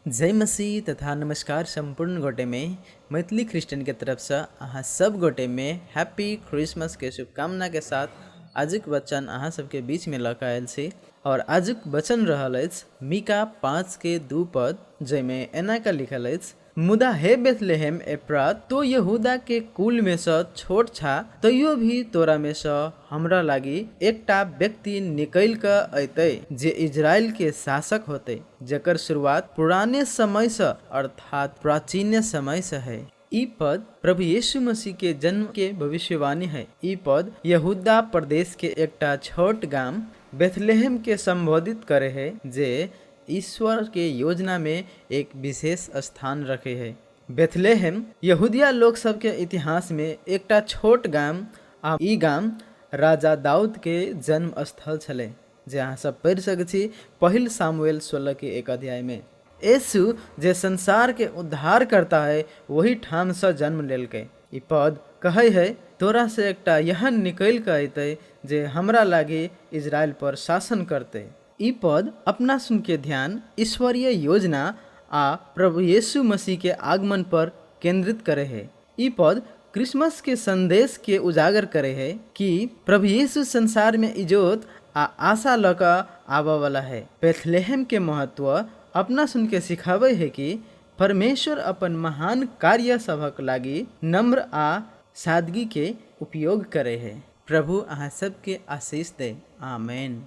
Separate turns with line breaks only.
जय मसीह तथा नमस्कार संपूर्ण गोटे में मैथिली क्रिश्चियन के तरफ से अहाँ सब गोटे में हैप्पी क्रिसमस के शुभकामना के साथ आजुक वचन अहाँ सबके बीच में लऽ आयल छी। और आजुक वचन रहल अछि मीका 5 के 2 पद, जैमे एना का लिखल अछि, मुदा हे बेथलेहेम एफ्रात, तो यहूदा के कुल में से छोट छा, तैयो भी तोरा में से हमरा लागी एकटा व्यक्ति निकल के अतै जे इजराइल के शासक होते, जकर शुरुआत पुराने समय से अर्थात प्राचीन समय से है। ई पद प्रभु यीशु मसीह के जन्म के भविष्यवाणी है। ई पद यहूदा प्रदेश के एकटा छोट गांव बेथलेहेम के संबोधित करे है, जे ईश्वर के योजना में एक विशेष स्थान रखे है। बेथलेहेम यहूदिया लोग सब के इतिहास में एकटा छोट गांव आ ई गांव राजा दाऊद के जन्म स्थल छले, जे अहाँ सब पढ़ि सकै छी पहिल सामुएल 16 के 1 अध्याय में। यीशु जे संसार के उद्धार करता है वही ठाम से जन्म लेलकै। ई पद कहे है तोरा से एकटा यहन निकल के अतै जे हमरा लागी इजराइल पर शासन करते। ई पद अपना सुन के ध्यान ईश्वरीय योजना आ प्रभु यीशु मसीह के आगमन पर केंद्रित करे है। ई पद क्रिसमस के संदेश के उजागर करे है कि प्रभु यीशु संसार में इजोत आ आशा लका आवा वाला है। बेथलेहेम के महत्व अपना सुन के सिखावे है कि परमेश्वर अपन महान कार्य सभक लागी नम्र आ सादगी के उपयोग करे है। प्रभु अहाँ सबके आशीष दे। आमेन।